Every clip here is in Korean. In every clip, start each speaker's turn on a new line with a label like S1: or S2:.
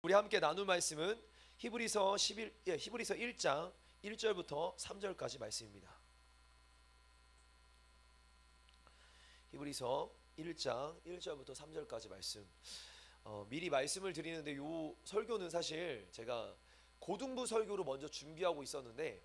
S1: 우리 함께 나눌 말씀은 히브리서 1장 1절부터 3절까지 말씀입니다. 히브리서 1장 1절부터 3절까지 말씀. 미리 말씀을 드리는데 요 설교는 사실 제가 고등부 설교로 먼저 준비하고 있었는데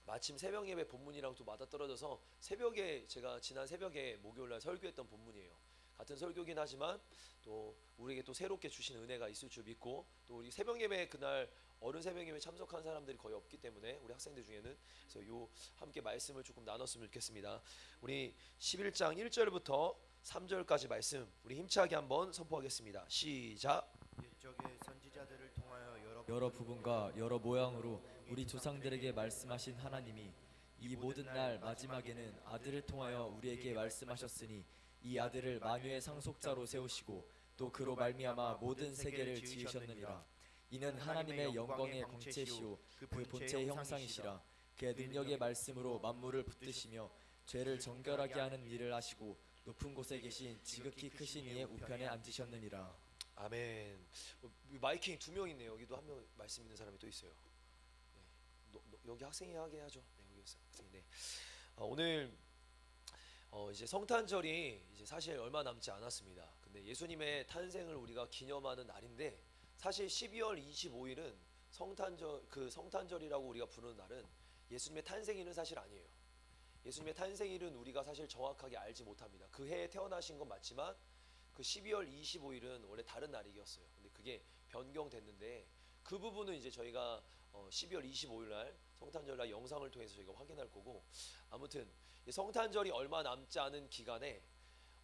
S1: 마침 새벽 예배 본문이랑 또 맞아떨어져서 새벽에 제가 지난 새벽에 목요일날 설교했던 본문이에요. 같은 설교긴 하지만 또 우리에게 또 새롭게 주신 은혜가 있을 줄 믿고, 또 우리 새벽 예배 그날 어른 새벽 예배 참석한 사람들이 거의 없기 때문에 우리 학생들 중에는, 그래서 요 함께 말씀을 조금 나눴으면 좋겠습니다. 우리 11장 1절부터 3절까지 말씀 우리 힘차게 한번 선포하겠습니다. 시작.
S2: 옛적의 선지자들을 통하여
S3: 여러 부분과 여러 모양으로 우리 조상들에게 말씀하신 하나님이 이 모든 날 마지막에는 아들을 통하여 우리에게 말씀하셨으니 이 아들을 만유의 상속자로 세우시고 또 그로 말미암아 모든 세계를 지으셨느니라. 이는 하나님의 영광의 광채시오 그 본체의 형상이시라. 그의 능력의 말씀으로 만물을 붙드시며 죄를 정결하게 하는 일을 하시고 높은 곳에 계신 지극히 크신 이의 우편에 앉으셨느니라.
S1: 아멘. 마이킹 2명 있네요. 여기도 한 명 말씀 있는 사람이 또 있어요. 네. 여기 학생이 하게 하죠. 네, 여기 학생이. 네. 오늘 이제 성탄절이 이제 사실 얼마 남지 않았습니다. 근데 예수님의 탄생을 우리가 기념하는 날인데, 사실 12월 25일은 성탄절이라고 우리가 부르는 날은 예수님의 탄생일은 사실 아니에요. 예수님의 탄생일은 우리가 사실 정확하게 알지 못합니다. 그 해에 태어나신 건 맞지만 그 12월 25일은 원래 다른 날이었어요. 근데 그게 변경됐는데, 그 부분은 이제 저희가 12월 25일 날 성탄절 날 영상을 통해서 저희가 확인할 거고, 아무튼 성탄절이 얼마 남지 않은 기간에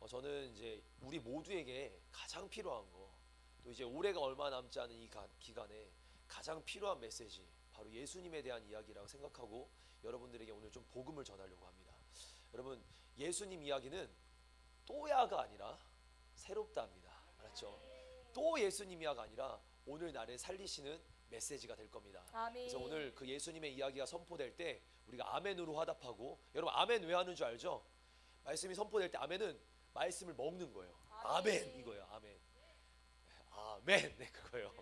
S1: 저는 이제 우리 모두에게 가장 필요한 거, 또 이제 올해가 얼마 남지 않은 이 기간에 가장 필요한 메시지, 바로 예수님에 대한 이야기라고 생각하고 여러분들에게 오늘 좀 복음을 전하려고 합니다. 여러분, 예수님 이야기는 또야가 아니라 새롭다 합니다. 알았죠? 또 예수님이야가 아니라 오늘 나를 살리시는 메시지가 될 겁니다.
S4: 아멘.
S1: 그래서 오늘 그 예수님의 이야기가 선포될 때 우리가 아멘으로 화답하고, 여러분 아멘 왜 하는 줄 알죠? 말씀이 선포될 때 아멘은 말씀을 먹는 거예요. 아멘 이거예요. 아멘. 아멘. 네, 그거예요.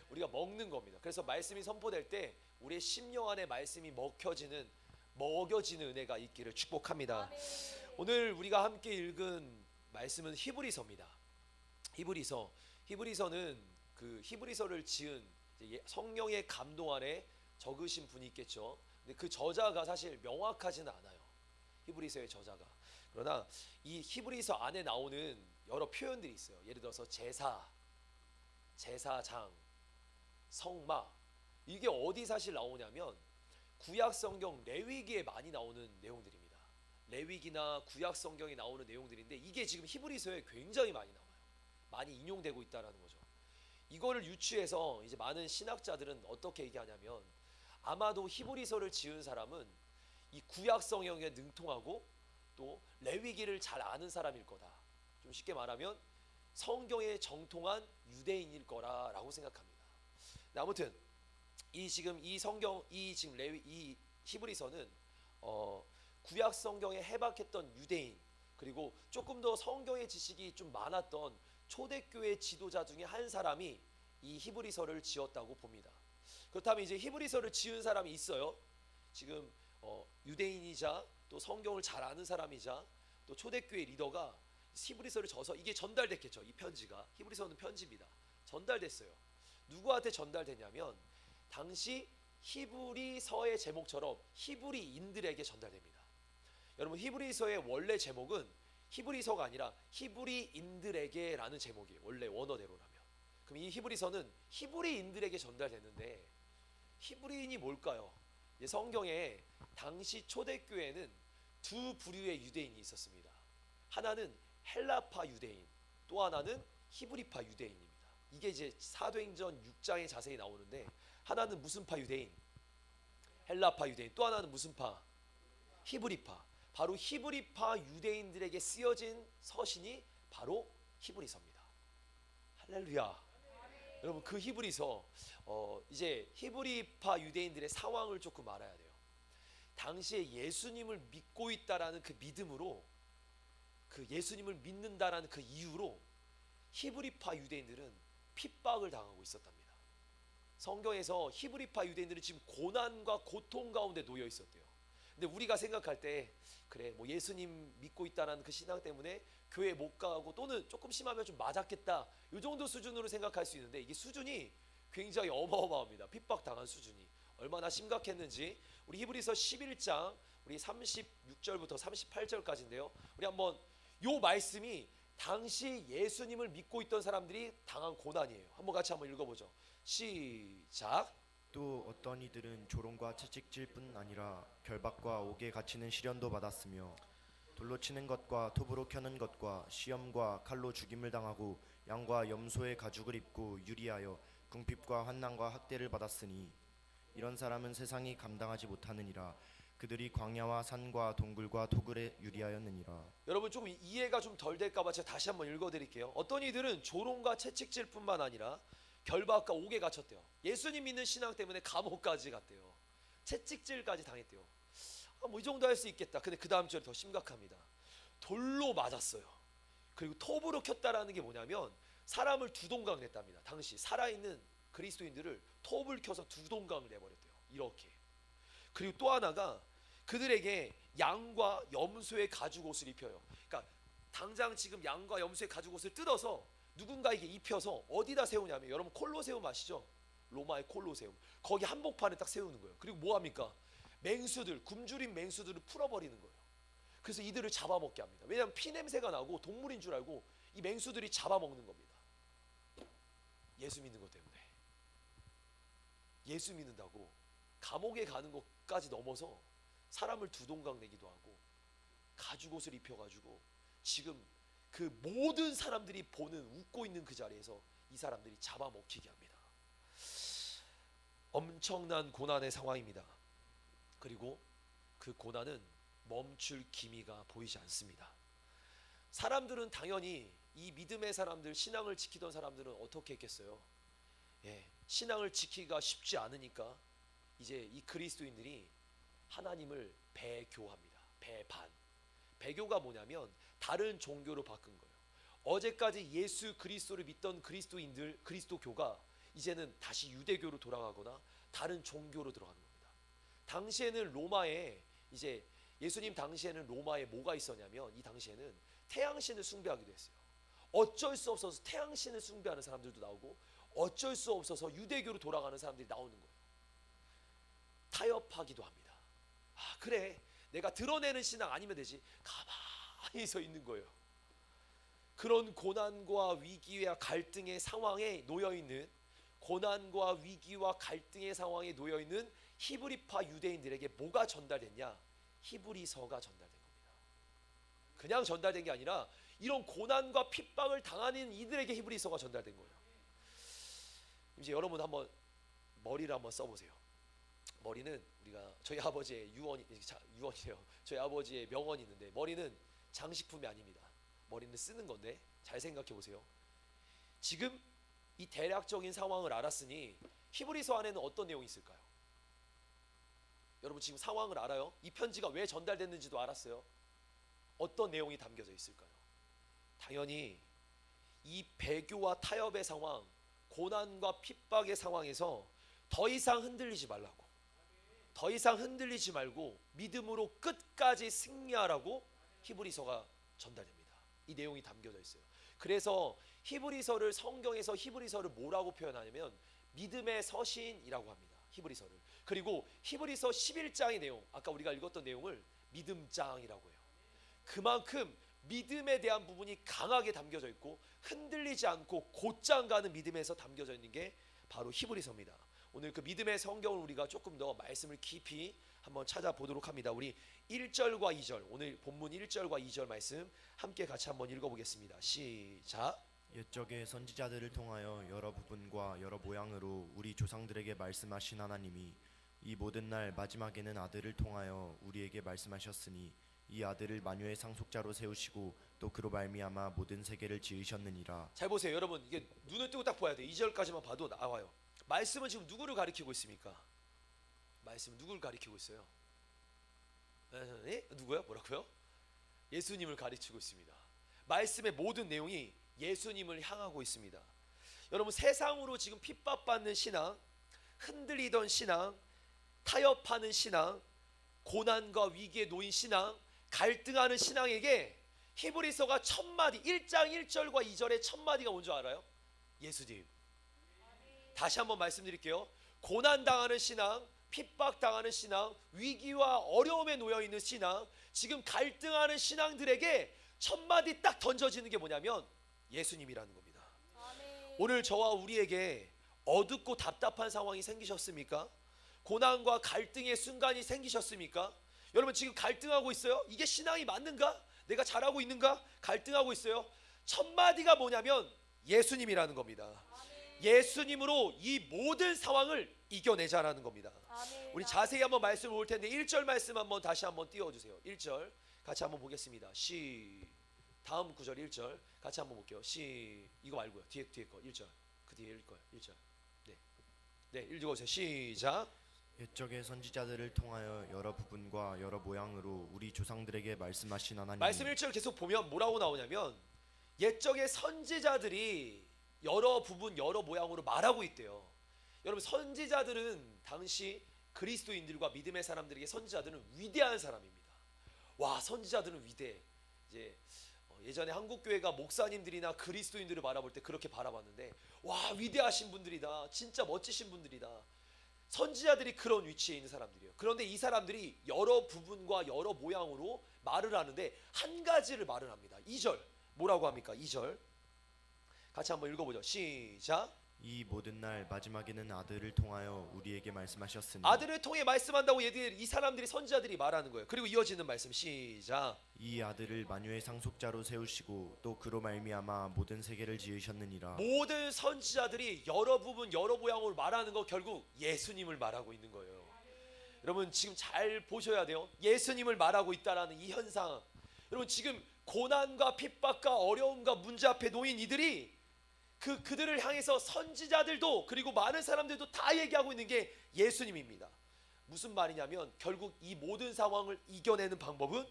S1: 우리가 먹는 겁니다. 그래서 말씀이 선포될 때 우리의 심령 안에 말씀이 먹여지는 은혜가 있기를 축복합니다.
S4: 아멘.
S1: 오늘 우리가 함께 읽은 말씀은 히브리서입니다. 히브리서는 그 히브리서를 지은 성령의 감동 안에 적으신 분이 있겠죠. 근데 그 저자가 사실 명확하지는 않아요. 히브리서의 저자가. 그러나 이 히브리서 안에 나오는 여러 표현들이 있어요. 예를 들어서 제사장, 성막, 이게 어디 사실 나오냐면 구약 성경 레위기에 많이 나오는 내용들입니다. 레위기나 구약 성경에 나오는 내용들인데 이게 지금 히브리서에 굉장히 많이 나와요. 많이 인용되고 있다라는 거죠. 이거를 유추해서 이제 많은 신학자들은 어떻게 얘기하냐면, 아마도 히브리서를 지은 사람은 이 구약 성경에 능통하고 또 레위기를 잘 아는 사람일 거다. 좀 쉽게 말하면 성경에 정통한 유대인일 거라라고 생각합니다. 아무튼 이 히브리서는 구약 성경에 해박했던 유대인, 그리고 조금 더 성경의 지식이 좀 많았던 초대교회 지도자 중에 한 사람이 이 히브리서를 지었다고 봅니다. 그렇다면 이제 히브리서를 지은 사람이 있어요. 지금 유대인이자 또 성경을 잘 아는 사람이자 또 초대교회 리더가 히브리서를 져서 이게 전달됐겠죠. 이 편지가, 히브리서는 편지입니다. 전달됐어요. 누구한테 전달됐냐면 당시 히브리서의 제목처럼 히브리인들에게 전달됩니다. 여러분, 히브리서의 원래 제목은 히브리서가 아니라 히브리인들에게라는 제목이에요. 원래 원어대로라면. 그럼 이 히브리서는 히브리인들에게 전달됐는데, 히브리인이 뭘까요? 성경에 당시 초대교회는 두 부류의 유대인이 있었습니다. 하나는 헬라파 유대인, 또 하나는 히브리파 유대인입니다. 이게 이제 사도행전 6장에 자세히 나오는데, 하나는 무슨 파 유대인? 헬라파 유대인. 또 하나는 무슨 파? 히브리파. 바로 히브리파 유대인들에게 쓰여진 서신이 바로 히브리서입니다. 할렐루야. 여러분, 그 히브리서 이제 히브리파 유대인들의 상황을 조금 알아야 돼요. 당시에 예수님을 믿고 있다라는 그 믿음으로, 그 예수님을 믿는다라는 그 이유로 히브리파 유대인들은 핍박을 당하고 있었답니다. 성경에서 히브리파 유대인들이 지금 고난과 고통 가운데 놓여 있었대요. 근데 우리가 생각할 때 그래 뭐 예수님 믿고 있다는 그 신앙 때문에 교회 못 가고 또는 조금 심하면 좀 맞았겠다 이 정도 수준으로 생각할 수 있는데 이게 수준이 굉장히 어마어마합니다. 핍박당한 수준이 얼마나 심각했는지 우리 히브리서 11장 우리 36절부터 38절까지인데요. 우리 한번 요 말씀이 당시 예수님을 믿고 있던 사람들이 당한 고난이에요. 한번 같이 한번 읽어보죠. 시작.
S2: 또 어떤 이들은 조롱과 채찍질 뿐 아니라 결박과 옥에 갇히는 시련도 받았으며 돌로 치는 것과 톱으로 켜는 것과 시험과 칼로 죽임을 당하고 양과 염소의 가죽을 입고 유리하여 궁핍과 환난과 학대를 받았으니 이런 사람은 세상이 감당하지 못하느니라. 그들이 광야와 산과 동굴과 토굴에 유리하였느니라.
S1: 여러분 조금 이해가 좀 덜 될까봐 제가 다시 한번 읽어드릴게요. 어떤 이들은 조롱과 채찍질뿐만 아니라 결박과 옥에 갇혔대요. 예수님 믿는 신앙 때문에 감옥까지 갔대요. 채찍질까지 당했대요. 뭐 이 정도 할 수 있겠다. 근데 그 다음 절이 더 심각합니다. 돌로 맞았어요. 그리고 톱으로 켰다라는 게 뭐냐면 사람을 두동강 냈답니다. 당시 살아있는 그리스도인들을 톱을 켜서 두동강을 내버렸대요. 이렇게. 그리고 또 하나가 그들에게 양과 염소의 가죽 옷을 입혀요. 그러니까 당장 지금 양과 염소의 가죽 옷을 뜯어서 누군가에게 입혀서 어디다 세우냐면 여러분 콜로세움 아시죠? 로마의 콜로세움. 거기 한복판에 딱 세우는 거예요. 그리고 뭐 합니까? 맹수들, 굶주린 맹수들을 풀어버리는 거예요. 그래서 이들을 잡아먹게 합니다. 왜냐하면 피 냄새가 나고 동물인 줄 알고 이 맹수들이 잡아먹는 겁니다. 예수 믿는 것 때문에. 예수 믿는다고 감옥에 가는 것까지 넘어서 사람을 두동강 내기도 하고 가죽옷을 입혀가지고 지금 그 모든 사람들이 보는 웃고 있는 그 자리에서 이 사람들이 잡아먹히게 합니다. 엄청난 고난의 상황입니다. 그리고 그 고난은 멈출 기미가 보이지 않습니다. 사람들은 당연히 이 믿음의 사람들, 신앙을 지키던 사람들은 어떻게 했겠어요? 신앙을 지키기가 쉽지 않으니까 이제 이 그리스도인들이 하나님을 배교합니다. 배반. 배교가 뭐냐면 다른 종교로 바꾼 거예요. 어제까지 예수 그리스도를 믿던 그리스도인들, 그리스도교가 이제는 다시 유대교로 돌아가거나 다른 종교로 들어가는 겁니다. 당시에는 로마에 이제 예수님 당시에는 로마에 뭐가 있었냐면 이 당시에는 태양신을 숭배하기도 했어요. 어쩔 수 없어서 태양신을 숭배하는 사람들도 나오고 어쩔 수 없어서 유대교로 돌아가는 사람들이 나오는 거예요. 타협하기도 합니다. 아 그래 내가 드러내는 신앙 아니면 되지. 가만히 서 있는 거예요. 그런 고난과 위기와 갈등의 상황에 놓여있는 고난과 위기와 갈등의 상황에 놓여있는 히브리파 유대인들에게 뭐가 전달됐냐? 히브리서가 전달된 겁니다. 그냥 전달된 게 아니라 이런 고난과 핍박을 당하는 이들에게 히브리서가 전달된 거예요. 이제 여러분 한번 머리를 한번 써보세요. 머리는 우리가 저희 아버지의 유언이래요. 저희 아버지의 명언이 있는데 머리는 장식품이 아닙니다. 머리는 쓰는 건데 잘 생각해 보세요. 지금 이 대략적인 상황을 알았으니 히브리서 안에는 어떤 내용이 있을까요? 여러분 지금 상황을 알아요? 이 편지가 왜 전달됐는지도 알았어요? 어떤 내용이 담겨져 있을까요? 당연히 이 배교와 타협의 상황, 고난과 핍박의 상황에서 더 이상 흔들리지 말라고, 더 이상 흔들리지 말고 믿음으로 끝까지 승리하라고 히브리서가 전달됩니다. 이 내용이 담겨져 있어요. 그래서 히브리서를 성경에서 히브리서를 뭐라고 표현하냐면 믿음의 서신이라고 합니다. 히브리서를. 그리고 히브리서 11장의 내용, 아까 우리가 읽었던 내용을 믿음장이라고 해요. 그만큼 믿음에 대한 부분이 강하게 담겨져 있고 흔들리지 않고 곧장 가는 믿음에서 담겨져 있는 게 바로 히브리서입니다. 오늘 그 믿음의 성경을 우리가 조금 더 말씀을 깊이 한번 찾아보도록 합니다. 우리 1절과 2절, 오늘 본문 1절과 2절 말씀 함께 같이 한번 읽어보겠습니다. 시작.
S2: 옛적의 선지자들을 통하여 여러 부분과 여러 모양으로 우리 조상들에게 말씀하신 하나님이 이 모든 날 마지막에는 아들을 통하여 우리에게 말씀하셨으니 이 아들을 만유의 상속자로 세우시고 또 그로 말미암아 모든 세계를 지으셨느니라.
S1: 잘 보세요. 여러분 이게 눈을 뜨고 딱 봐야 돼요. 2절까지만 봐도 나와요. 말씀은 지금 누구를 가리키고 있습니까? 말씀은 누구를 가리키고 있어요? 누구요? 뭐라고요? 예수님을 가르치고 있습니다. 말씀의 모든 내용이 예수님을 향하고 있습니다. 여러분 세상으로 지금 핍박받는 신앙, 흔들리던 신앙, 타협하는 신앙, 고난과 위기에 놓인 신앙, 갈등하는 신앙에게 히브리서가 첫 마디 1장 1절과 2절의 첫 마디가 뭔지 알아요? 예수님. 다시 한번 말씀드릴게요. 고난당하는 신앙, 핍박당하는 신앙, 위기와 어려움에 놓여있는 신앙, 지금 갈등하는 신앙들에게 첫 마디 딱 던져지는 게 뭐냐면 예수님이라는 겁니다. 오늘 저와 우리에게 어둡고 답답한 상황이 생기셨습니까? 고난과 갈등의 순간이 생기셨습니까? 여러분 지금 갈등하고 있어요? 이게 신앙이 맞는가? 내가 잘하고 있는가? 갈등하고 있어요? 첫 마디가 뭐냐면 예수님이라는 겁니다. 예수님으로 이 모든 상황을 이겨내자라는 겁니다. 우리 자세히 한번 말씀을 볼 텐데 1절 말씀 한번 다시 한번 띄워주세요. 1절 같이 한번 보겠습니다. 다음 구절 1절 같이 한번 볼게요. 이거 말고요. 뒤에 거 1절 그 뒤에 읽을 거예요. 1절 네 읽어보세요. 시작.
S2: 옛적의 선지자들을 통하여 여러 부분과 여러 모양으로 우리 조상들에게 말씀하신 하나님.
S1: 말씀 1절 계속 보면 뭐라고 나오냐면 옛적의 선지자들이 여러 부분 여러 모양으로 말하고 있대요. 여러분 선지자들은 당시 그리스도인들과 믿음의 사람들에게 선지자들은 위대한 사람입니다. 와 선지자들은 위대해. 이제 예전에 한국교회가 목사님들이나 그리스도인들을 바라볼 때 그렇게 바라봤는데 와 위대하신 분들이다. 진짜 멋지신 분들이다. 선지자들이 그런 위치에 있는 사람들이에요. 그런데 이 사람들이 여러 부분과 여러 모양으로 말을 하는데 한 가지를 말을 합니다. 2절 뭐라고 합니까? 2절 같이 한번 읽어보죠. 시작.
S2: 이 모든 날 마지막에는 아들을 통하여 우리에게 말씀하셨으니.
S1: 아들을 통해 말씀한다고 이 사람들이 선지자들이 말하는 거예요. 그리고 이어지는 말씀 시작.
S2: 이 아들을 만유의 상속자로 세우시고 또 그로 말미암아 모든 세계를 지으셨느니라.
S1: 모든 선지자들이 여러 부분 여러 모양으로 말하는 거 결국 예수님을 말하고 있는 거예요. 여러분 지금 잘 보셔야 돼요. 예수님을 말하고 있다라는 이 현상. 여러분 지금 고난과 핍박과 어려움과 문제 앞에 놓인 이들이 그들을 향해서 선지자들도 그리고 많은 사람들도 다 얘기하고 있는 게 예수님입니다. 무슨 말이냐면 결국 이 모든 상황을 이겨내는 방법은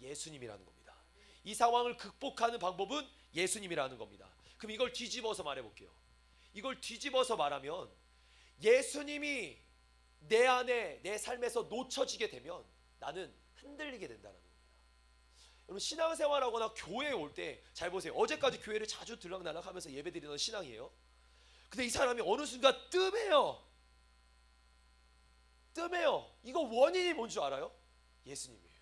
S1: 예수님이라는 겁니다. 이 상황을 극복하는 방법은 예수님이라는 겁니다. 그럼 이걸 뒤집어서 말해볼게요. 이걸 뒤집어서 말하면 예수님이 내 안에 내 삶에서 놓쳐지게 되면 나는 흔들리게 된다는 겁니다. 여러분 신앙생활하거나 교회에 올 때 잘 보세요. 어제까지 교회를 자주 들락날락하면서 예배드리던 신앙이에요. 근데 이 사람이 어느 순간 뜸해요. 이거 원인이 뭔 줄 알아요? 예수님이에요.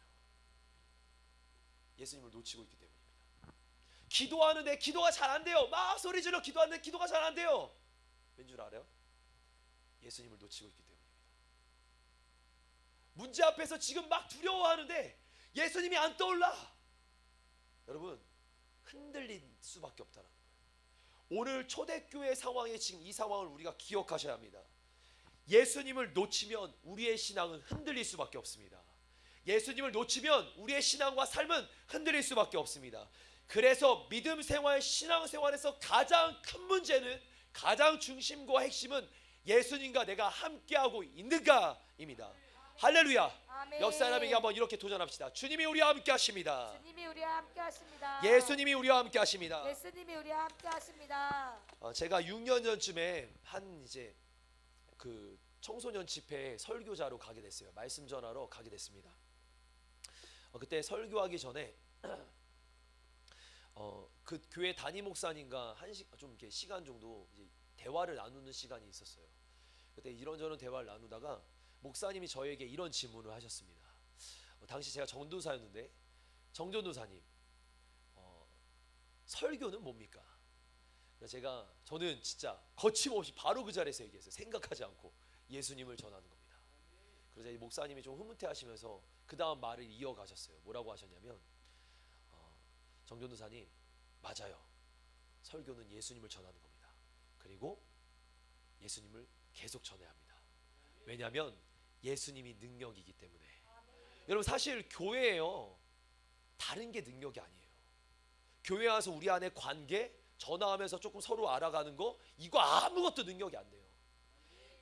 S1: 예수님을 놓치고 있기 때문입니다. 기도하는데 기도가 잘 안 돼요. 막 소리 질러 기도하는데 기도가 잘 안 돼요. 왠 줄 알아요? 예수님을 놓치고 있기 때문입니다. 문제 앞에서 지금 막 두려워하는데 예수님이 안 떠올라. 여러분 흔들릴 수밖에 없다는 거예요. 오늘 초대교회 상황에 지금 이 상황을 우리가 기억하셔야 합니다. 예수님을 놓치면 우리의 신앙은 흔들릴 수밖에 없습니다. 예수님을 놓치면 우리의 신앙과 삶은 흔들릴 수밖에 없습니다. 그래서 믿음 생활, 신앙 생활에서 가장 큰 문제는 가장 중심과 핵심은 예수님과 내가 함께하고 있는가입니다. 할렐루야.
S4: 아멘.
S1: 옆 사람에게 한번 이렇게 도전합시다. 주님이 우리와 함께 하십니다.
S4: 주님이 우리와 함께 하십니다.
S1: 예수님이 우리와 함께 하십니다.
S4: 예수님이 우리와 함께 하십니다.
S1: 제가 6년 전쯤에 한 이제 그 청소년 집회 설교자로 가게 됐어요. 말씀 전하러 가게 됐습니다. 그때 설교하기 전에 그 교회 담임 목사님과 좀 이렇게 시간 정도 이제 대화를 나누는 시간이 있었어요. 그때 이런저런 대화를 나누다가 목사님이 저에게 이런 질문을 하셨습니다. 당시 제가 전도사였는데 정전도사님 설교는 뭡니까? 저는 진짜 거침없이 바로 그 자리에서 얘기했어요. 생각하지 않고 예수님을 전하는 겁니다. 그래서 이 목사님이 좀 흐뭇해하시면서 그 다음 말을 이어가셨어요. 뭐라고 하셨냐면 정전도사님 맞아요. 설교는 예수님을 전하는 겁니다. 그리고 예수님을 계속 전해야 합니다. 왜냐하면 예수님이 능력이기 때문에. 여러분 사실 교회예요. 다른 게 능력이 아니에요. 교회 와서 우리 안에 관계, 전화하면서 조금 서로 알아가는 거 이거 아무것도 능력이 안 돼요.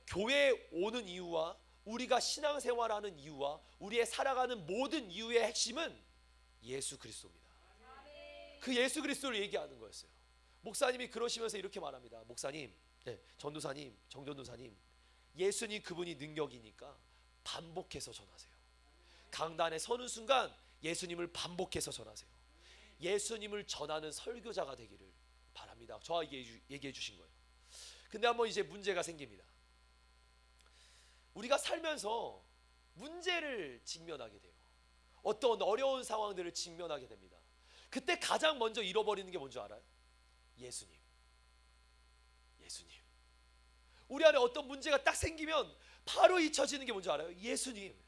S1: 교회에 오는 이유와 우리가 신앙생활하는 이유와 우리의 살아가는 모든 이유의 핵심은 예수 그리스도입니다. 그 예수 그리스도를 얘기하는 거였어요. 목사님이 그러시면서 이렇게 말합니다. 목사님, 전도사님, 정전도사님 예수님 그분이 능력이니까 반복해서 전하세요. 강단에 서는 순간 예수님을 반복해서 전하세요. 예수님을 전하는 설교자가 되기를 바랍니다. 저에게 얘기해 주신 거예요. 근데 한번 이제 문제가 생깁니다. 우리가 살면서 문제를 직면하게 돼요. 어떤 어려운 상황들을 직면하게 됩니다. 그때 가장 먼저 잃어버리는 게 뭔지 알아요? 예수님. 예수님. 우리 안에 어떤 문제가 딱 생기면 바로 잊혀지는 게 뭔지 알아요? 예수님.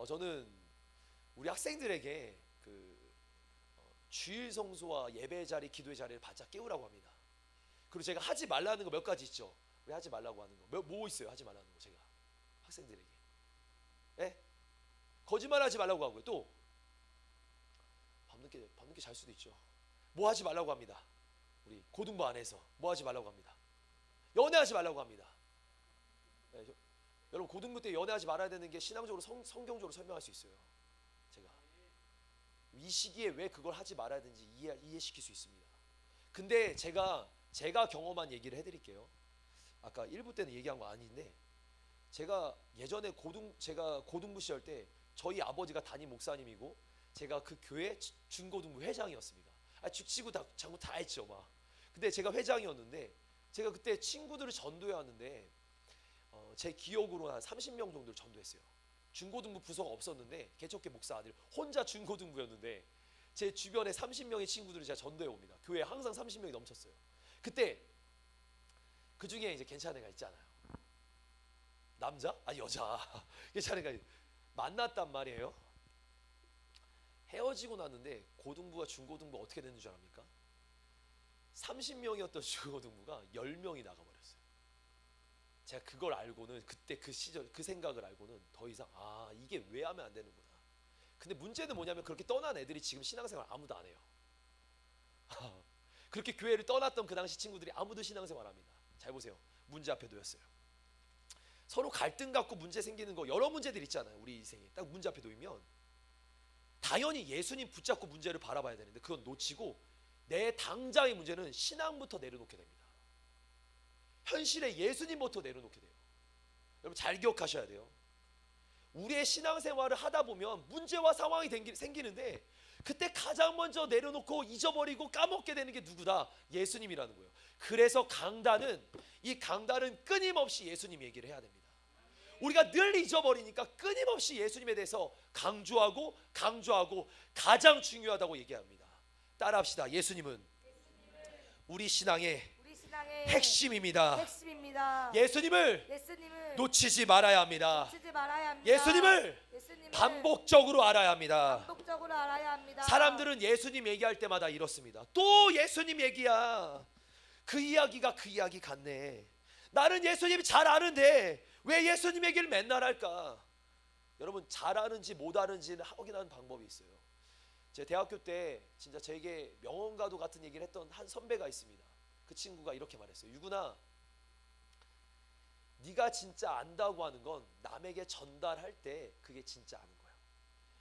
S1: 저는 우리 학생들에게 주일 성소와 예배 자리, 기도의 자리를 바짝 깨우라고 합니다. 그리고 제가 하지 말라는 거 몇 가지 있죠. 왜 하지 말라고 하는 거? 뭐 있어요? 하지 말라는 거 제가 학생들에게. 예? 거짓말하지 말라고 하고요. 또 밤늦게 잘 수도 있죠. 뭐 하지 말라고 합니다. 우리 고등부 안에서 뭐 하지 말라고 합니다. 연애하지 말라고 합니다. 예, 여러분 고등부 때 연애하지 말아야 되는 게 신앙적으로 성경적으로 설명할 수 있어요. 제가 이 시기에 왜 그걸 하지 말아야 되는지 이해시킬 수 있습니다. 근데 제가 경험한 얘기를 해드릴게요. 아까 1부 때는 얘기한 거 아닌데 제가 예전에 제가 고등부 시절 때 저희 아버지가 담임 목사님이고 제가 그 교회 중고등부 회장이었습니다. 죽치고 장구 다 했죠 막. 근데 제가 회장이었는데 제가 그때 친구들을 전도해 왔는데 제 기억으로 한 30명 정도를 전도했어요. 중고등부 부서가 없었는데 개척교 목사 아들 혼자 중고등부였는데 제 주변에 30명의 친구들을 제가 전도해 옵니다. 교회에 항상 30명이 넘쳤어요. 그때 그 중에 이제 괜찮은 애가 있잖아요. 남자? 아니 여자. 괜찮은 애가 만났단 말이에요. 헤어지고 났는데 고등부와 중고등부 어떻게 됐는 줄 압니까? 30명이었던 중고등부가 10명이 나가버렸어요. 제가 그걸 알고는 그때 그 시절 그 생각을 알고는 더 이상 이게 왜 하면 안 되는구나. 근데 문제는 뭐냐면 그렇게 떠난 애들이 지금 신앙생활 아무도 안 해요. 그렇게 교회를 떠났던 그 당시 친구들이 아무도 신앙생활 합니다. 잘 보세요. 문제 앞에 놓였어요. 서로 갈등 갖고 문제 생기는 거 여러 문제들 있잖아요. 우리 인생에 딱 문제 앞에 놓이면 당연히 예수님 붙잡고 문제를 바라봐야 되는데 그건 놓치고 내 당장의 문제는 신앙부터 내려놓게 됩니다. 현실에 예수님부터 내려놓게 돼요. 여러분 잘 기억하셔야 돼요. 우리의 신앙생활을 하다 보면 문제와 상황이 생기는데 그때 가장 먼저 내려놓고 잊어버리고 까먹게 되는 게 누구다? 예수님이라는 거예요. 그래서 이 강단은 끊임없이 예수님 얘기를 해야 됩니다. 우리가 늘 잊어버리니까 끊임없이 예수님에 대해서 강조하고 가장 중요하다고 얘기합니다. 따라합시다. 예수님은 우리 신앙의 핵심입니다. 예수님을 놓치지 말아야 합니다. 예수님을 반복적으로 알아야 합니다. 사람들은 예수님 얘기할 때마다 이렇습니다. 또 예수님 얘기야. 그 이야기가 그 이야기 같네. 나는 예수님 잘 아는데 왜 예수님 얘기를 맨날 할까? 여러분 잘 아는지 못 아는지는 확인하는 방법이 있어요. 제 대학교 때 진짜 제게 명언과도 같은 얘기를 했던 한 선배가 있습니다. 그 친구가 이렇게 말했어요. 유구나, 네가 진짜 안다고 하는 건 남에게 전달할 때 그게 진짜 아는 거야.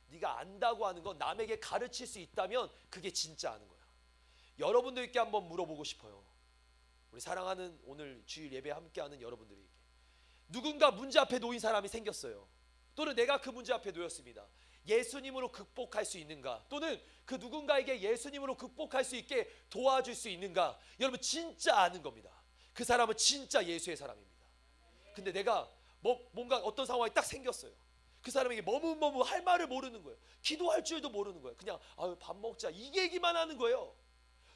S1: 네가 안다고 하는 건 남에게 가르칠 수 있다면 그게 진짜 아는 거야. 여러분들께 한번 물어보고 싶어요. 우리 사랑하는 오늘 주일 예배 함께하는 여러분들에게 누군가 문제 앞에 놓인 사람이 생겼어요. 또는 내가 그 문제 앞에 놓였습니다. 예수님으로 극복할 수 있는가? 또는 그 누군가에게 예수님으로 극복할 수 있게 도와줄 수 있는가? 여러분 진짜 아는 겁니다. 그 사람은 진짜 예수의 사람입니다. 근데 내가 뭔가 어떤 상황이 딱 생겼어요. 그 사람에게 머뭇머뭇 할 말을 모르는 거예요. 기도할 줄도 모르는 거예요. 그냥 밥 먹자 이 얘기만 하는 거예요.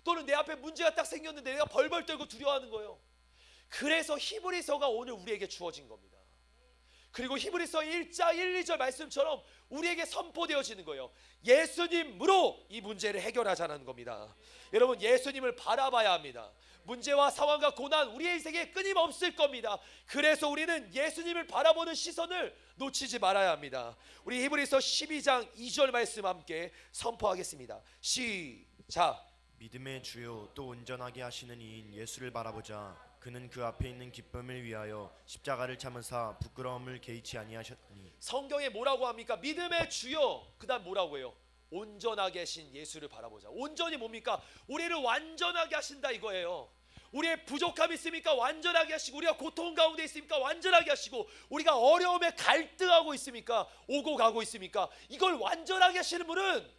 S1: 또는 내 앞에 문제가 딱 생겼는데 내가 벌벌 떨고 두려워하는 거예요. 그래서 히브리서가 오늘 우리에게 주어진 겁니다. 그리고 히브리서 1장 1, 2절 말씀처럼 우리에게 선포되어지는 거예요. 예수님으로 이 문제를 해결하자는 겁니다. 여러분 예수님을 바라봐야 합니다. 문제와 상황과 고난 우리의 인생에 끊임없을 겁니다. 그래서 우리는 예수님을 바라보는 시선을 놓치지 말아야 합니다. 우리 히브리서 12장 2절 말씀 함께 선포하겠습니다. 시작.
S2: 믿음의 주요 또 온전하게 하시는 이인 예수를 바라보자. 그는 그 앞에 있는 기쁨을 위하여 십자가를 참으사 부끄러움을 개의치 아니하셨니.
S1: 성경에 뭐라고 합니까? 믿음의 주요. 그다음 뭐라고 해요? 온전하게 하신 예수를 바라보자. 온전히 뭡니까? 우리를 완전하게 하신다 이거예요. 우리의 부족함이 있습니까? 완전하게 하시고, 우리가 고통 가운데 있습니까? 완전하게 하시고, 우리가 어려움에 갈등하고 있습니까? 오고 가고 있습니까? 이걸 완전하게 하시는 분은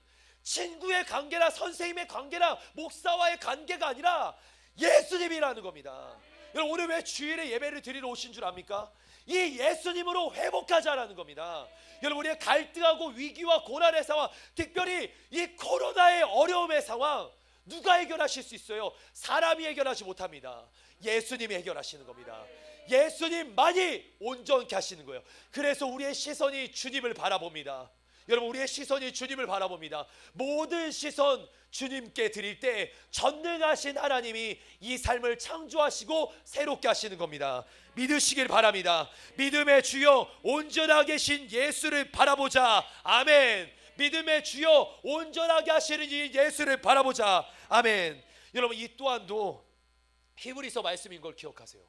S1: 친구의 관계나 선생님의 관계나 목사와의 관계가 아니라 예수님이라는 겁니다. 여러분, 오늘 왜 주일에 예배를 드리러 오신 줄 압니까? 이 예수님으로 회복하자라는 겁니다. 여러분, 우리의 갈등하고 위기와 고난의 상황, 특별히 이 코로나의 어려움의 상황, 누가 해결하실 수 있어요? 사람이 해결하지 못합니다. 예수님이 해결하시는 겁니다. 예수님만이 온전케 하시는 거예요. 그래서 우리의 시선이 주님을 바라봅니다. 여러분, 우리의 시선이 주님을 바라봅니다. 모든 시선 주님께 드릴 때 전능하신 하나님이 이 삶을 창조하시고 새롭게 하시는 겁니다. 믿으시길 바랍니다. 믿음의 주여 온전하게 계신 예수를 바라보자. 아멘. 믿음의 주여 온전하게 하시는 이 예수를 바라보자. 아멘. 여러분, 이 또한도 히브리서 말씀인 걸 기억하세요.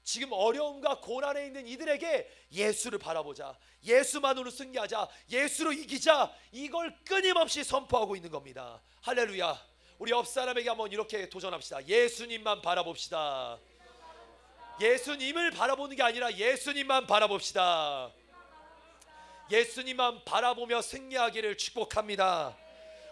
S1: 지금 어려움과 고난에 있는 이들에게 예수를 바라보자, 예수만으로 승리하자, 예수로 이기자, 이걸 끊임없이 선포하고 있는 겁니다. 할렐루야. 우리 옆 사람에게 한번 이렇게 도전합시다. 예수님만 바라봅시다. 예수님을 바라보는 게 아니라 예수님만 바라봅시다. 예수님만 바라보며 승리하기를 축복합니다.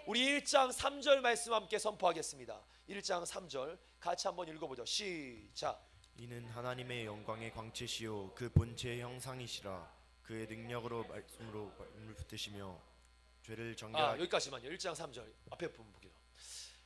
S1: 우리 1장 3절 말씀 함께 선포하겠습니다. 1장 3절 같이 한번 읽어보죠. 시작.
S2: 이는 하나님의 영광의 광채시요 그 본체의 형상이시라. 그의 능력으로 말씀으로 말씀을 붙드시며 죄를 정결하게.
S1: 여기까지만요. 1장 3절 앞에 부분 보기로.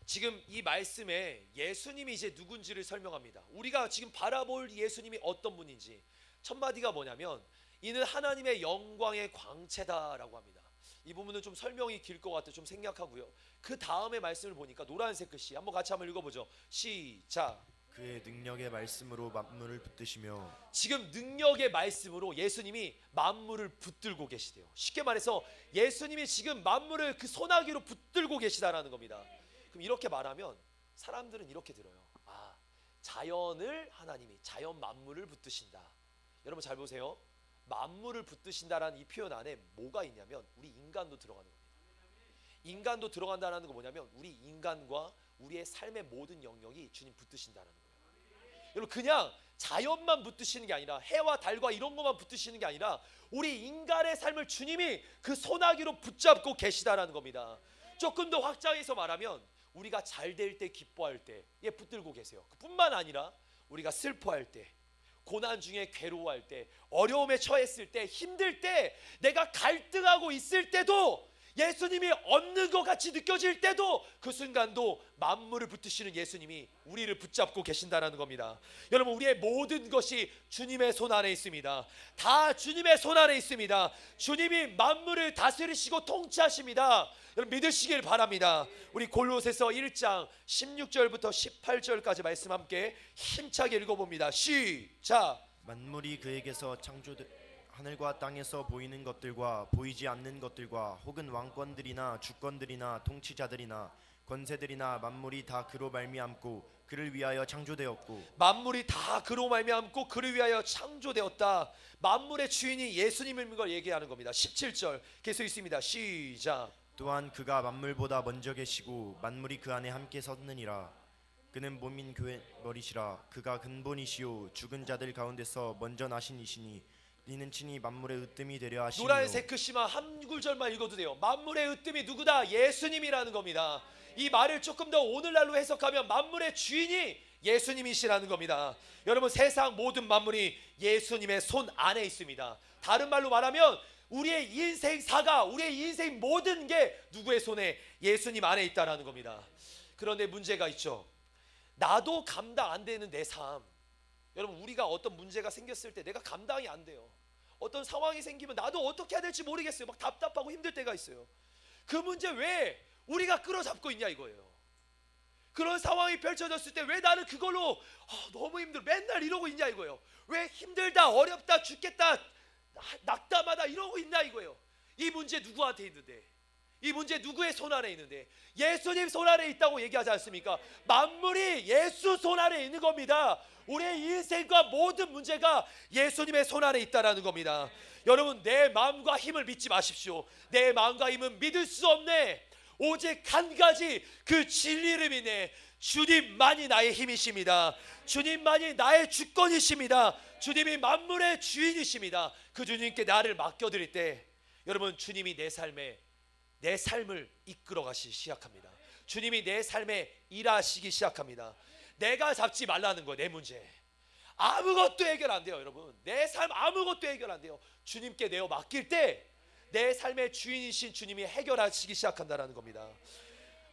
S1: 지금 이 말씀에 예수님이 이제 누군지를 설명합니다. 우리가 지금 바라볼 예수님이 어떤 분인지 첫 마디가 뭐냐면 이는 하나님의 영광의 광채다라고 합니다. 이 부분은 좀 설명이 길 것 같아 좀 생략하고요. 그 다음에 말씀을 보니까 노란색 글씨 한번 같이 한번 읽어보죠. 시작.
S2: 그의 능력의 말씀으로 만물을 붙드시며.
S1: 지금 능력의 말씀으로 예수님이 만물을 붙들고 계시대요. 쉽게 말해서 예수님이 지금 만물을 그 소나기로 붙들고 계시다라는 겁니다. 그럼 이렇게 말하면 사람들은 이렇게 들어요. 아, 자연을 하나님이 자연 만물을 붙드신다. 여러분 잘 보세요. 만물을 붙드신다라는 이 표현 안에 뭐가 있냐면 우리 인간도 들어가는 겁니다. 인간도 들어간다는 거 뭐냐면 우리 인간과 우리의 삶의 모든 영역이 주님 붙드신다는 거예요. 여러분, 그냥 자연만 붙드시는 게 아니라 해와 달과 이런 것만 붙드시는 게 아니라 우리 인간의 삶을 주님이 그 소나기로 붙잡고 계시다라는 겁니다. 조금 더 확장해서 말하면 우리가 잘 될 때 기뻐할 때 붙들고 계세요. 그뿐만 아니라 우리가 슬퍼할 때, 고난 중에 괴로워할 때, 어려움에 처했을 때, 힘들 때, 내가 갈등하고 있을 때도 예수님이 없는 것 같이 느껴질 때도 그 순간도 만물을 붙드시는 예수님이 우리를 붙잡고 계신다는 겁니다. 여러분, 우리의 모든 것이 주님의 손 안에 있습니다. 다 주님의 손 안에 있습니다. 주님이 만물을 다스리시고 통치하십니다. 여러분 믿으시길 바랍니다. 우리 골로새서 1장 16절부터 18절까지 말씀 함께 힘차게 읽어봅니다. 시작.
S2: 만물이 그에게서 창조되 하늘과 땅에서 보이는 것들과 보이지 않는 것들과 혹은 왕권들이나 주권들이나 통치자들이나 권세들이나 만물이 다 그로 말미암고 그를 위하여 창조되었고.
S1: 만물이 다 그로 말미암고 그를 위하여 창조되었다. 만물의 주인이 예수님인 걸 얘기하는 겁니다. 17절 계속 있습니다. 시작.
S2: 또한 그가 만물보다 먼저 계시고 만물이 그 안에 함께 섰느니라. 그는 몸인 교회 머리시라. 그가 근본이시요 죽은 자들 가운데서 먼저 나신 이시니 이는 친히 만물의 으뜸이 되려 하시며.
S1: 노란색 글씨만 한 구절만 읽어도 돼요. 만물의 으뜸이 누구다? 예수님이라는 겁니다. 이 말을 조금 더 오늘날로 해석하면 만물의 주인이 예수님이시라는 겁니다. 여러분, 세상 모든 만물이 예수님의 손 안에 있습니다. 다른 말로 말하면 우리의 인생사가, 우리의 인생 모든 게 누구의 손에? 예수님 안에 있다라는 겁니다. 그런데 문제가 있죠. 나도 감당 안 되는 내 삶. 여러분, 우리가 어떤 문제가 생겼을 때 내가 감당이 안 돼요. 어떤 상황이 생기면 나도 어떻게 해야 될지 모르겠어요. 막 답답하고 힘들 때가 있어요. 그 문제 왜 우리가 끌어잡고 있냐 이거예요. 그런 상황이 펼쳐졌을 때 왜 나는 그걸로 너무 힘들어 맨날 이러고 있냐 이거예요. 왜 힘들다, 어렵다, 죽겠다, 낙담하다 이러고 있냐 이거예요. 이 문제 누구한테 있는데? 이 문제 누구의 손 안에 있는데? 예수님 손 안에 있다고 얘기하지 않습니까? 만물이 예수 손 안에 있는 겁니다. 우리의 인생과 모든 문제가 예수님의 손 안에 있다라는 겁니다. 여러분, 내 마음과 힘을 믿지 마십시오. 내 마음과 힘은 믿을 수 없네. 오직 한 가지 그 진리를 믿네. 주님만이 나의 힘이십니다. 주님만이 나의 주권이십니다. 주님이 만물의 주인이십니다. 그 주님께 나를 맡겨드릴 때 여러분, 주님이 내 삶을 이끌어 가시기 시작합니다. 주님이 내 삶에 일하시기 시작합니다. 내가 잡지 말라는 거예요. 내 문제 아무것도 해결 안 돼요. 여러분, 내 삶 아무것도 해결 안 돼요. 주님께 내어 맡길 때 내 삶의 주인이신 주님이 해결하시기 시작한다는 겁니다.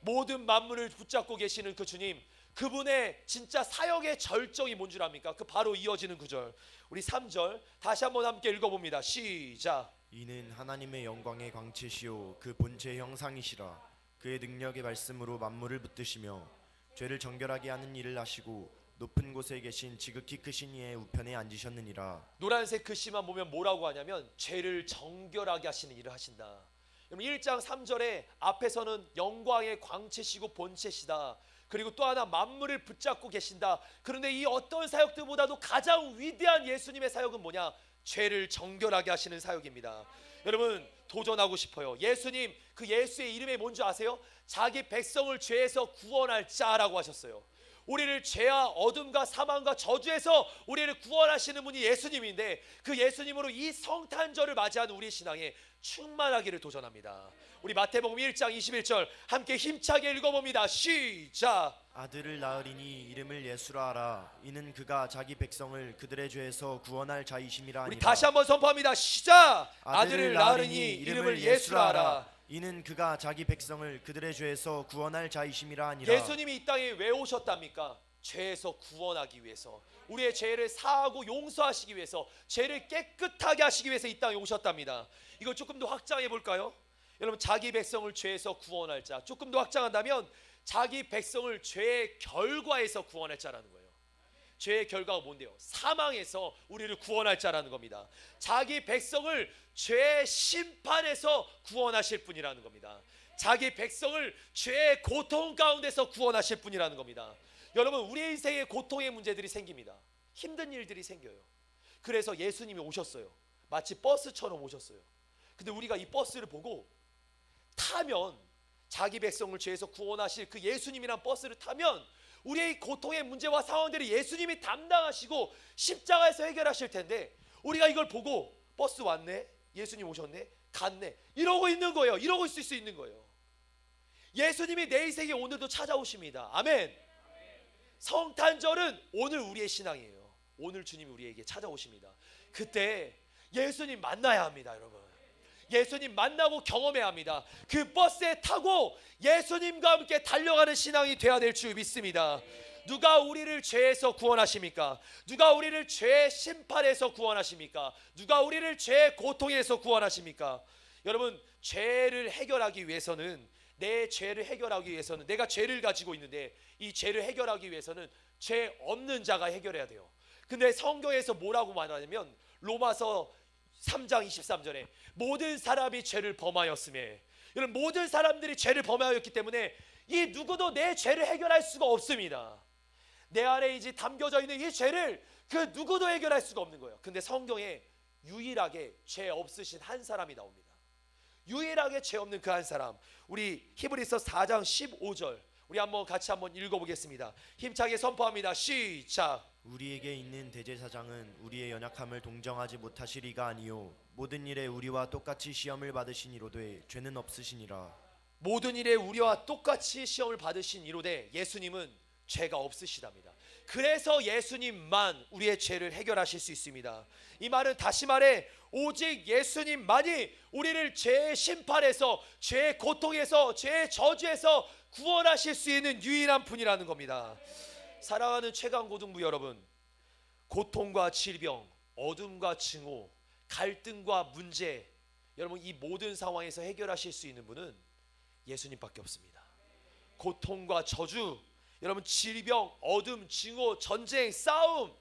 S1: 모든 만물을 붙잡고 계시는 그 주님, 그분의 진짜 사역의 절정이 뭔 줄 압니까? 그 바로 이어지는 구절, 우리 3절 다시 한번 함께 읽어봅니다. 시작.
S2: 이는 하나님의 영광의 광채시요 그 본체 형상이시라. 그의 능력의 말씀으로 만물을 붙드시며 죄를 정결하게 하는 일을 하시고 높은 곳에 계신 지극히 크신 이의 우편에 앉으셨느니라.
S1: 노란색 글씨만 보면 뭐라고 하냐면 죄를 정결하게 하시는 일을 하신다. 그럼 1장 3절에 앞에서는 영광의 광채시고 본체시다. 그리고 또 하나 만물을 붙잡고 계신다. 그런데 이 어떤 사역들보다도 가장 위대한 예수님의 사역은 뭐냐? 죄를 정결하게 하시는 사역입니다. 여러분, 도전하고 싶어요. 예수님, 그 예수의 이름이 뭔지 아세요? 자기 백성을 죄에서 구원할 자라고 하셨어요. 우리를 죄와 어둠과 사망과 저주에서 우리를 구원하시는 분이 예수님인데, 그 예수님으로 이 성탄절을 맞이하는 우리 신앙에 충만하기를 도전합니다. 우리 마태복음 1장 21절 함께 힘차게 읽어봅니다. 시작.
S2: 아들을 낳으리니 이름을 예수라 하라. 이는 그가 자기 백성을 그들의 죄에서 구원할 자이심이라 하니라.
S1: 우리 다시 한번 선포합니다. 시작. 아들을 낳으리니 이름을 예수라 하라.
S2: 이는 그가 자기 백성을 그들의 죄에서 구원할 자이심이라 하니라.
S1: 예수님이 이 땅에 왜 오셨답니까? 죄에서 구원하기 위해서, 우리의 죄를 사하고 용서하시기 위해서, 죄를 깨끗하게 하시기 위해서 이 땅에 오셨답니다. 이걸 조금 더 확장해 볼까요? 여러분, 자기 백성을 죄에서 구원할 자, 조금 더 확장한다면 자기 백성을 죄의 결과에서 구원할 자라는 거예요. 죄의 결과가 뭔데요? 사망에서 우리를 구원할 자라는 겁니다. 자기 백성을 죄의 심판에서 구원하실 분이라는 겁니다. 자기 백성을 죄의 고통 가운데서 구원하실 분이라는 겁니다. 여러분, 우리의 인생에 고통의 문제들이 생깁니다. 힘든 일들이 생겨요. 그래서 예수님이 오셨어요. 마치 버스처럼 오셨어요. 근데 우리가 이 버스를 보고 타면, 자기 백성을 죄에서 구원하실 그 예수님이란 버스를 타면 우리의 고통의 문제와 상황들을 예수님이 담당하시고 십자가에서 해결하실 텐데, 우리가 이걸 보고 버스 왔네, 예수님 오셨네, 갔네, 이러고 있는 거예요. 이러고 있을 수 있는 거예요. 예수님이 내 인생에 오늘도 찾아오십니다. 아멘. 성탄절은 오늘 우리의 신앙이에요. 오늘 주님이 우리에게 찾아오십니다. 그때 예수님 만나야 합니다. 여러분, 예수님 만나고 경험해야 합니다. 그 버스에 타고 예수님과 함께 달려가는 신앙이 되어야 될 줄 믿습니다. 누가 우리를 죄에서 구원하십니까? 누가 우리를 죄의 심판에서 구원하십니까? 누가 우리를 죄의 고통에서 구원하십니까? 여러분, 죄를 해결하기 위해서는, 내 죄를 해결하기 위해서는, 내가 죄를 가지고 있는데 이 죄를 해결하기 위해서는 죄 없는 자가 해결해야 돼요. 근데 성경에서 뭐라고 말하냐면 로마서 3장 23절에 모든 사람이 죄를 범하였음에, 여러분, 모든 사람들이 죄를 범하였기 때문에 이 누구도 내 죄를 해결할 수가 없습니다. 내 안에 이제 담겨져 있는 이 죄를 그 누구도 해결할 수가 없는 거예요. 근데 성경에 유일하게 죄 없으신 한 사람이 나옵니다. 유일하게 죄 없는 그 한 사람, 우리 히브리서 4장 15절 우리 한번 같이 한번 읽어보겠습니다. 힘차게 선포합니다. 시작.
S2: 우리에게 있는 대제사장은 우리의 연약함을 동정하지 못하시리가 아니요 모든 일에 우리와 똑같이 시험을 받으시니로되 죄는 없으시니라.
S1: 모든 일에 우리와 똑같이 시험을 받으신 이로되 예수님은 죄가 없으시답니다. 그래서 예수님만 우리의 죄를 해결하실 수 있습니다. 이 말은 다시 말해 오직 예수님만이 우리를 죄의 심판에서, 죄의 고통에서, 죄의 저주에서 구원하실 수 있는 유일한 분이라는 겁니다. 사랑하는 최강고등부 여러분, 고통과 질병, 어둠과 증오, 갈등과 문제, 여러분, 이 모든 상황에서 해결하실 수 있는 분은 예수님밖에 없습니다. 고통과 저주, 여러분, 질병, 어둠, 증오, 전쟁, 싸움,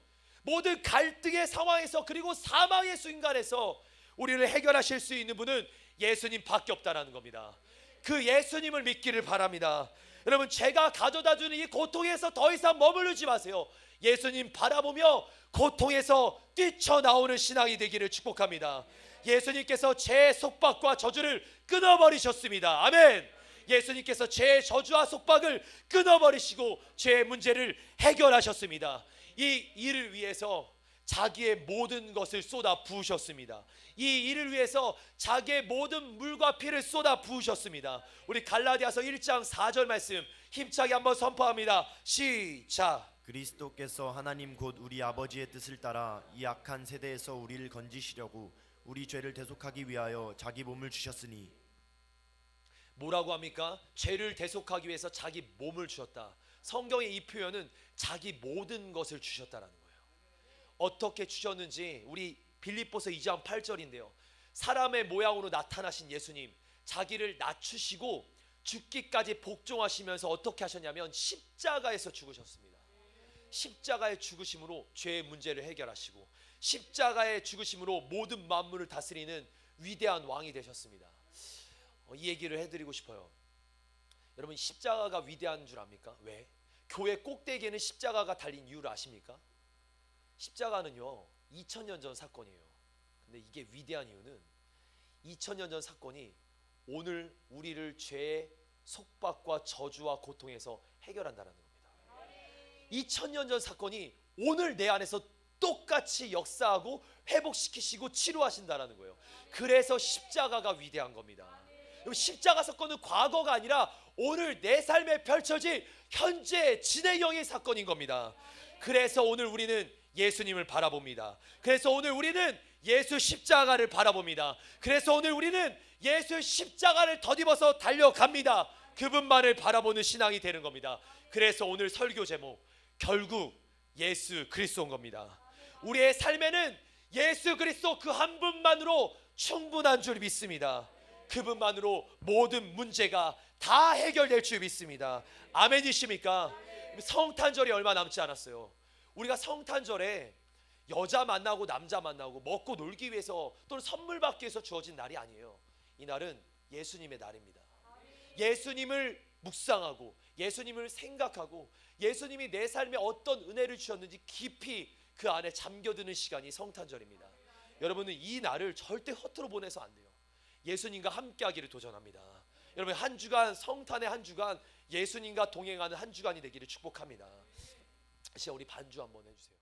S1: 모든 갈등의 상황에서, 그리고 사망의 순간에서 우리를 해결하실 수 있는 분은 예수님밖에 없다라는 겁니다. 그 예수님을 믿기를 바랍니다. 여러분, 제가 가져다주는 이 고통에서 더 이상 머무르지 마세요. 예수님 바라보며 고통에서 뛰쳐나오는 신앙이 되기를 축복합니다. 예수님께서 제 속박과 저주를 끊어버리셨습니다. 아멘. 예수님께서 죄의 저주와 속박을 끊어버리시고 죄의 문제를 해결하셨습니다. 이 일을 위해서 자기의 모든 것을 쏟아 부으셨습니다. 이 일을 위해서 자기의 모든 물과 피를 쏟아 부으셨습니다. 우리 갈라디아서 1장 4절 말씀 힘차게 한번 선포합니다. 시작.
S2: 그리스도께서 하나님 곧 우리 아버지의 뜻을 따라 이 악한 세대에서 우리를 건지시려고 우리 죄를 대속하기 위하여 자기 몸을 주셨으니.
S1: 뭐라고 합니까? 죄를 대속하기 위해서 자기 몸을 주셨다. 성경의 이 표현은 자기 모든 것을 주셨다라는 거예요. 어떻게 주셨는지 우리 빌립보서 2장 8절인데요. 사람의 모양으로 나타나신 예수님, 자기를 낮추시고 죽기까지 복종하시면서 어떻게 하셨냐면 십자가에서 죽으셨습니다. 십자가의 죽으심으로 죄의 문제를 해결하시고 십자가의 죽으심으로 모든 만물을 다스리는 위대한 왕이 되셨습니다. 이 얘기를 해드리고 싶어요. 여러분, 십자가가 위대한 줄 압니까? 왜? 교회 꼭대기에는 십자가가 달린 이유를 아십니까? 십자가는요 2000년 전 사건이에요. 근데 이게 위대한 이유는 2000년 전 사건이 오늘 우리를 죄의 속박과 저주와 고통에서 해결한다는 겁니다. 2000년 전 사건이 오늘 내 안에서 똑같이 역사하고 회복시키시고 치료하신다는 거예요. 그래서 십자가가 위대한 겁니다. 십자가 사건은 과거가 아니라 오늘 내 삶에 펼쳐질 현재 진행형의 사건인 겁니다. 그래서 오늘 우리는 예수님을 바라봅니다. 그래서 오늘 우리는 예수 십자가를 바라봅니다. 그래서 오늘 우리는 예수 십자가를 덧입어서 달려갑니다. 그분만을 바라보는 신앙이 되는 겁니다. 그래서 오늘 설교 제목 결국 예수 그리스도인 겁니다. 우리의 삶에는 예수 그리스도 그 한 분만으로 충분한 줄 믿습니다. 그분만으로 모든 문제가 다 해결될 줄 믿습니다. 아멘이십니까? 성탄절이 얼마 남지 않았어요. 우리가 성탄절에 여자 만나고 남자 만나고 먹고 놀기 위해서 또는 선물 받기 위해서 주어진 날이 아니에요. 이 날은 예수님의 날입니다. 예수님을 묵상하고 예수님을 생각하고 예수님이 내 삶에 어떤 은혜를 주셨는지 깊이 그 안에 잠겨드는 시간이 성탄절입니다. 여러분은 이 날을 절대 허투루 보내서 안 돼요. 예수님과 함께하기를 도전합니다. 여러분, 한 주간 성탄의 한 주간 예수님과 동행하는 한 주간이 되기를 축복합니다. 시간 우리 반주 한번 해주세요.